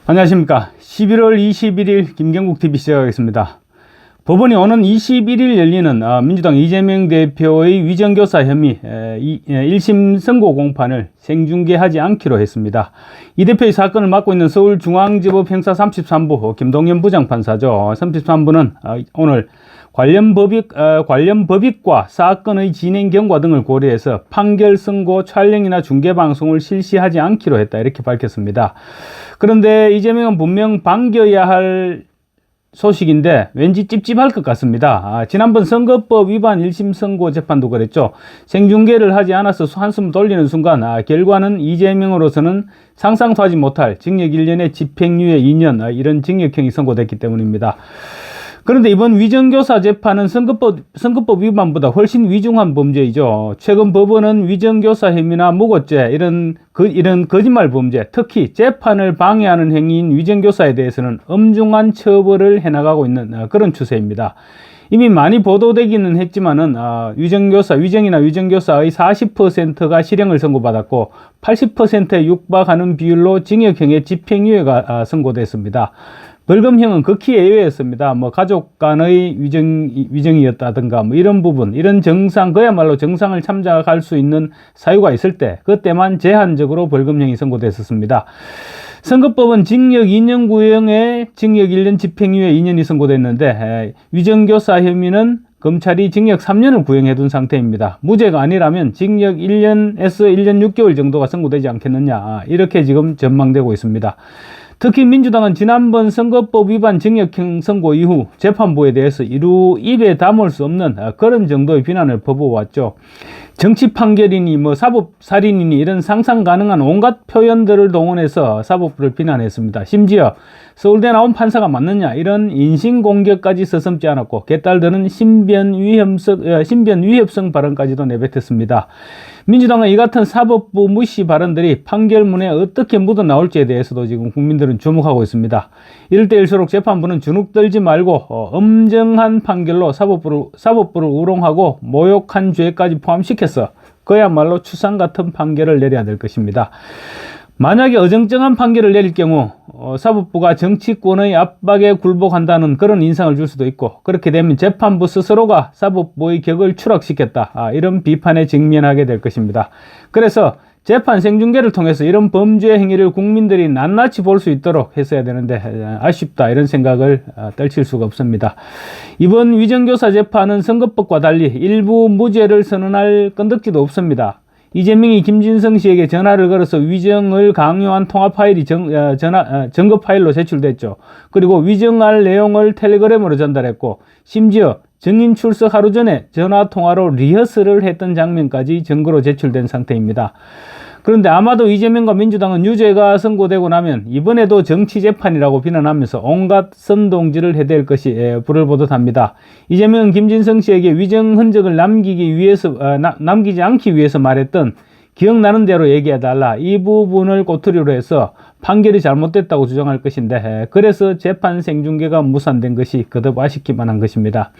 안녕하십니까. 11월 21일 김경국TV 시작하겠습니다. 법원이 오는 21일 열리는 민주당 이재명 대표의 위정교사 혐의 1심 선고 공판을 생중계하지 않기로 했습니다. 이 대표의 사건을 맡고 있는 서울중앙지법 형사 33부 김동연 부장판사죠. 33부는 오늘 관련 법익과 사건의 진행 경과 등을 고려해서 판결 선고 촬영이나 중계 방송을 실시하지 않기로 했다, 이렇게 밝혔습니다. 그런데 이재명은 분명 반겨야 할 소식인데 왠지 찝찝할 것 같습니다. 지난번 선거법 위반 1심 선고 재판도 그랬죠. 생중계를 하지 않아서 한숨 돌리는 순간 결과는 이재명으로서는 상상도 하지 못할 징역 1년에 집행유예 2년 이런 징역형이 선고됐기 때문입니다. 그런데 이번 위정교사 재판은 선거법 위반보다 훨씬 위중한 범죄이죠. 최근 법원은 위정교사 혐의나 무고죄 이런 거짓말 범죄, 특히 재판을 방해하는 행위인 위정교사에 대해서는 엄중한 처벌을 해나가고 있는 그런 추세입니다. 이미 많이 보도되기는 했지만은 위정이나 위정교사의 40%가 실형을 선고받았고 80%에 육박하는 비율로 징역형의 집행유예가 선고됐습니다. 벌금형은 극히 예외였습니다. 가족 간의 위정이었다든가 이런 부분, 이런 정상, 그야말로 정상을 참작할 수 있는 사유가 있을 때, 그때만 제한적으로 벌금형이 선고됐었습니다. 선거법은 징역 2년 구형에 징역 1년 집행유예 2년이 선고됐는데, 위정교사 혐의는 검찰이 징역 3년을 구형해둔 상태입니다. 무죄가 아니라면 징역 1년에서 1년 6개월 정도가 선고되지 않겠느냐, 이렇게 지금 전망되고 있습니다. 특히 민주당은 지난번 선거법 위반 징역형 선고 이후 재판부에 대해서 이루 입에 담을 수 없는 그런 정도의 비난을 퍼부어왔죠. 정치 판결이니 사법살인이니 이런 상상 가능한 온갖 표현들을 동원해서 사법부를 비난했습니다. 심지어 서울대 나온 판사가 맞느냐 이런 인신공격까지 서슴지 않았고 개딸들은 신변 위협성 발언까지도 내뱉었습니다. 민주당은 이 같은 사법부 무시 발언들이 판결문에 어떻게 묻어나올지에 대해서도 지금 국민들은 주목하고 있습니다. 이럴 때일수록 재판부는 주눅 들지 말고 엄정한 판결로 사법부를 우롱하고 모욕한 죄까지 포함시켜서 그야말로 추상 같은 판결을 내려야 될 것입니다. 만약에 어정쩡한 판결을 내릴 경우 사법부가 정치권의 압박에 굴복한다는 그런 인상을 줄 수도 있고, 그렇게 되면 재판부 스스로가 사법부의 격을 추락시켰다, 이런 비판에 직면하게 될 것입니다. 그래서 재판 생중계를 통해서 이런 범죄 행위를 국민들이 낱낱이 볼 수 있도록 했어야 되는데 아쉽다, 이런 생각을 떨칠 수가 없습니다. 이번 위정교사 재판은 선거법과 달리 일부 무죄를 선언할 건덕지도 없습니다. 이재명이 김진성 씨에게 전화를 걸어서 위정을 강요한 통화 파일이 증거 파일로 제출됐죠. 그리고 위정할 내용을 텔레그램으로 전달했고, 심지어 증인 출석 하루 전에 전화 통화로 리허설을 했던 장면까지 증거로 제출된 상태입니다. 그런데 아마도 이재명과 민주당은 유죄가 선고되고 나면 이번에도 정치재판이라고 비난하면서 온갖 선동질을 해댈 것이 불을 보듯합니다. 이재명은 김진성 씨에게 위정 흔적을 남기지 않기 위해서 말했던 기억나는 대로 얘기해달라, 이 부분을 꼬투리로 해서 판결이 잘못됐다고 주장할 것인데, 그래서 재판 생중계가 무산된 것이 거듭 아쉽기만 한 것입니다.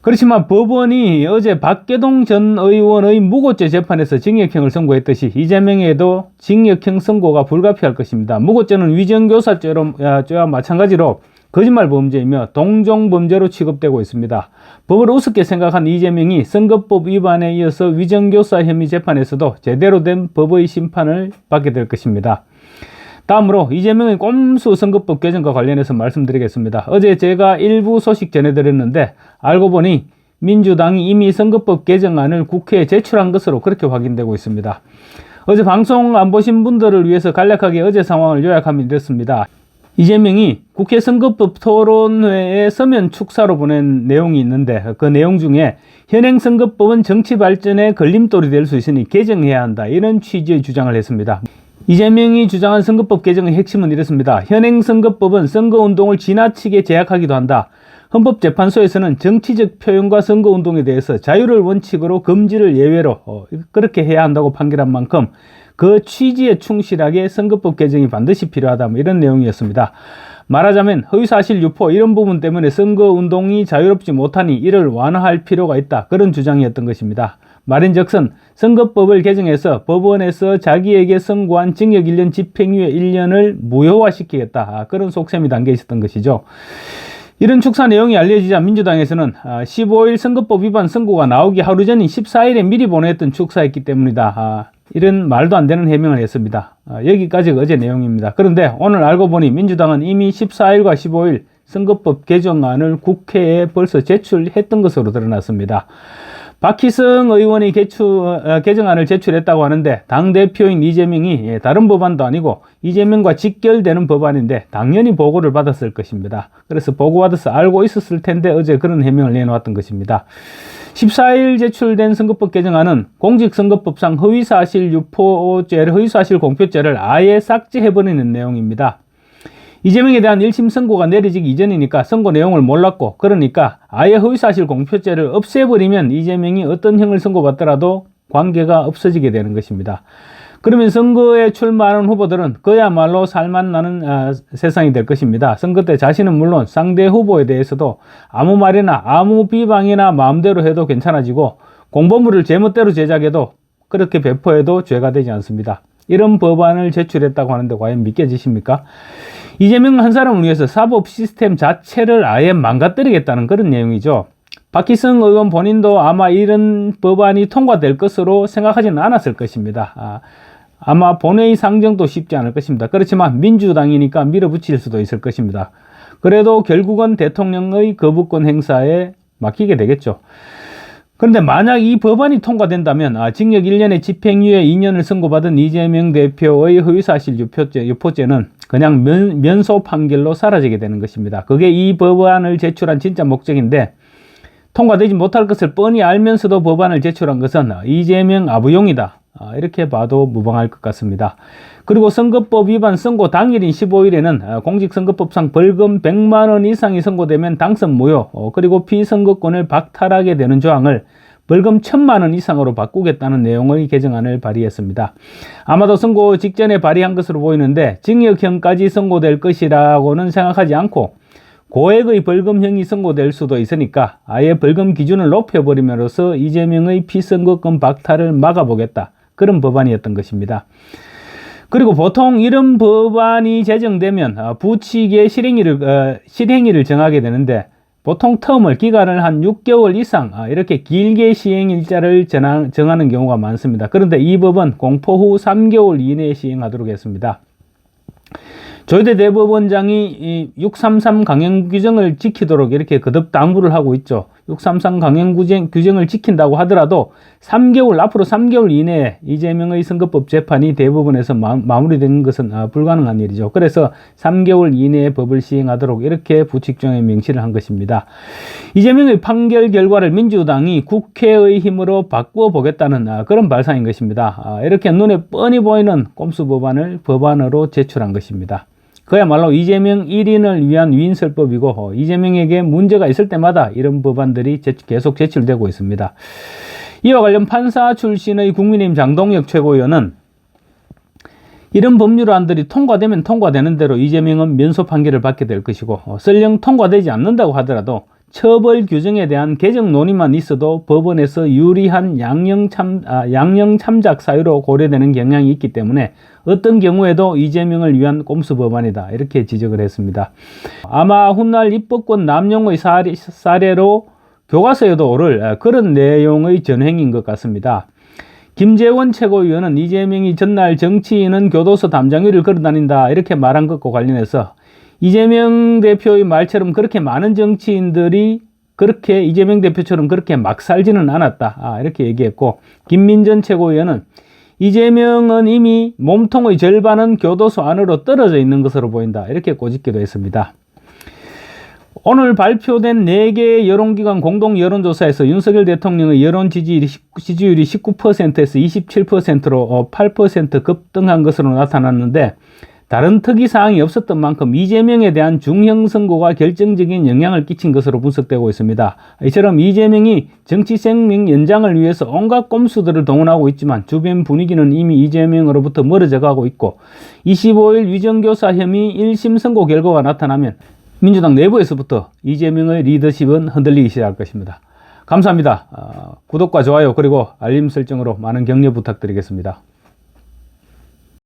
그렇지만 법원이 어제 박계동 전 의원의 무고죄 재판에서 징역형을 선고했듯이 이재명에도 징역형 선고가 불가피할 것입니다. 무고죄는 위정교사죄와 마찬가지로 거짓말 범죄이며 동종 범죄로 취급되고 있습니다. 법을 우습게 생각한 이재명이 선거법 위반에 이어서 위정교사 혐의 재판에서도 제대로 된 법의 심판을 받게 될 것입니다. 다음으로 이재명의 꼼수 선거법 개정과 관련해서 말씀드리겠습니다. 어제 제가 일부 소식 전해드렸는데 알고 보니 민주당이 이미 선거법 개정안을 국회에 제출한 것으로 그렇게 확인되고 있습니다. 어제 방송 안 보신 분들을 위해서 간략하게 어제 상황을 요약하면 이렇습니다. 이재명이 국회 선거법 토론회에 서면 축사로 보낸 내용이 있는데, 그 내용 중에 현행 선거법은 정치 발전에 걸림돌이 될 수 있으니 개정해야 한다, 이런 취지의 주장을 했습니다. 이재명이 주장한 선거법 개정의 핵심은 이렇습니다. 현행 선거법은 선거운동을 지나치게 제약하기도 한다. 헌법재판소에서는 정치적 표현과 선거운동에 대해서 자유를 원칙으로 금지를 예외로 그렇게 해야 한다고 판결한 만큼 그 취지에 충실하게 선거법 개정이 반드시 필요하다, 이런 내용이었습니다. 말하자면 허위사실 유포 이런 부분 때문에 선거운동이 자유롭지 못하니 이를 완화할 필요가 있다, 그런 주장이었던 것입니다. 말인즉슨 선거법을 개정해서 법원에서 자기에게 선고한 징역 1년 집행유예 1년을 무효화시키겠다. 그런 속셈이 담겨 있었던 것이죠. 이런 축사 내용이 알려지자 민주당에서는 15일 선거법 위반 선고가 나오기 하루 전인 14일에 미리 보냈던 축사였기 때문이다. 이런 말도 안 되는 해명을 했습니다. 여기까지가 어제 내용입니다. 그런데 오늘 알고 보니 민주당은 이미 14일과 15일 선거법 개정안을 국회에 벌써 제출했던 것으로 드러났습니다. 박희성 의원이 개정안을 제출했다고 하는데 당대표인 이재명이 다른 법안도 아니고 이재명과 직결되는 법안인데 당연히 보고를 받았을 것입니다. 그래서 보고받아서 알고 있었을 텐데 어제 그런 해명을 내놓았던 것입니다. 14일 제출된 선거법 개정안은 공직선거법상 허위사실 공표죄를 아예 삭제해버리는 내용입니다. 이재명에 대한 1심 선고가 내려지기 이전이니까 선고 내용을 몰랐고, 그러니까 아예 허위사실 공표죄를 없애버리면 이재명이 어떤 형을 선고받더라도 관계가 없어지게 되는 것입니다. 그러면 선거에 출마하는 후보들은 그야말로 살맛나는 세상이 될 것입니다. 선거 때 자신은 물론 상대 후보에 대해서도 아무 말이나 아무 비방이나 마음대로 해도 괜찮아지고, 공보물을 제멋대로 제작해도 그렇게 배포해도 죄가 되지 않습니다. 이런 법안을 제출했다고 하는데 과연 믿겨지십니까? 이재명 한 사람을 위해서 사법 시스템 자체를 아예 망가뜨리겠다는 그런 내용이죠. 박희성 의원 본인도 아마 이런 법안이 통과될 것으로 생각하지는 않았을 것입니다. 아마 본회의 상정도 쉽지 않을 것입니다. 그렇지만 민주당이니까 밀어붙일 수도 있을 것입니다. 그래도 결국은 대통령의 거부권 행사에 맡기게 되겠죠. 그런데 만약 이 법안이 통과된다면 징역 1년에 집행유예 2년을 선고받은 이재명 대표의 허위사실 유포죄는 그냥 면소 판결로 사라지게 되는 것입니다. 그게 이 법안을 제출한 진짜 목적인데, 통과되지 못할 것을 뻔히 알면서도 법안을 제출한 것은 이재명 아부용이다. 이렇게 봐도 무방할 것 같습니다. 그리고 선거법 위반 선고 당일인 15일에는 공직선거법상 벌금 100만 원 이상이 선고되면 당선 무효, 그리고 피선거권을 박탈하게 되는 조항을 벌금 1000만 원 이상으로 바꾸겠다는 내용의 개정안을 발의했습니다. 아마도 선고 직전에 발의한 것으로 보이는데 징역형까지 선고될 것이라고는 생각하지 않고 고액의 벌금형이 선고될 수도 있으니까 아예 벌금 기준을 높여버림으로써 이재명의 피선거권 박탈을 막아보겠다. 그런 법안이었던 것입니다. 그리고 보통 이런 법안이 제정되면 부칙의 실행일을 정하게 되는데, 보통 기간을 한 6개월 이상 이렇게 길게 시행일자를 정하는 경우가 많습니다. 그런데 이 법은 공포 후 3개월 이내에 시행하도록 했습니다. 조희대 대법원장이 633 강행 규정을 지키도록 이렇게 거듭 당부를 하고 있죠. 633 강행 규정을 지킨다고 하더라도 앞으로 3개월 이내에 이재명의 선거법 재판이 대법원에서 마무리되는 것은 불가능한 일이죠. 그래서 3개월 이내에 법을 시행하도록 이렇게 부칙조항에 명시를 한 것입니다. 이재명의 판결 결과를 민주당이 국회의 힘으로 바꾸어 보겠다는 그런 발상인 것입니다. 이렇게 눈에 뻔히 보이는 꼼수 법안을 법안으로 제출한 것입니다. 그야말로 이재명 1인을 위한 위인설법이고, 이재명에게 문제가 있을 때마다 이런 법안들이 계속 제출되고 있습니다. 이와 관련 판사 출신의 국민의힘 장동혁 최고위원은 이런 법률안들이 통과되면 통과되는 대로 이재명은 면소 판결을 받게 될 것이고, 설령 통과되지 않는다고 하더라도 처벌 규정에 대한 개정 논의만 있어도 법원에서 유리한 양형 참작 사유로 고려되는 경향이 있기 때문에 어떤 경우에도 이재명을 위한 꼼수 법안이다. 이렇게 지적을 했습니다. 아마 훗날 입법권 남용의 사례로 교과서에도 오를 그런 내용의 전횡인 것 같습니다. 김재원 최고위원은 이재명이 전날 정치인은 교도소 담장 위를 걸어다닌다 이렇게 말한 것과 관련해서 이재명 대표의 말처럼 그렇게 많은 정치인들이 그렇게 이재명 대표처럼 그렇게 막 살지는 않았다. 이렇게 얘기했고, 김민전 최고위원은 이재명은 이미 몸통의 절반은 교도소 안으로 떨어져 있는 것으로 보인다. 이렇게 꼬집기도 했습니다. 오늘 발표된 4개의 여론기관 공동 여론조사에서 윤석열 대통령의 여론 지지율이 19%에서 27%로 8% 급등한 것으로 나타났는데, 다른 특이사항이 없었던 만큼 이재명에 대한 중형 선고가 결정적인 영향을 끼친 것으로 분석되고 있습니다. 이처럼 이재명이 정치 생명 연장을 위해서 온갖 꼼수들을 동원하고 있지만 주변 분위기는 이미 이재명으로부터 멀어져 가고 있고, 25일 위정교사 혐의 1심 선고 결과가 나타나면 민주당 내부에서부터 이재명의 리더십은 흔들리기 시작할 것입니다. 감사합니다. 구독과 좋아요 그리고 알림 설정으로 많은 격려 부탁드리겠습니다.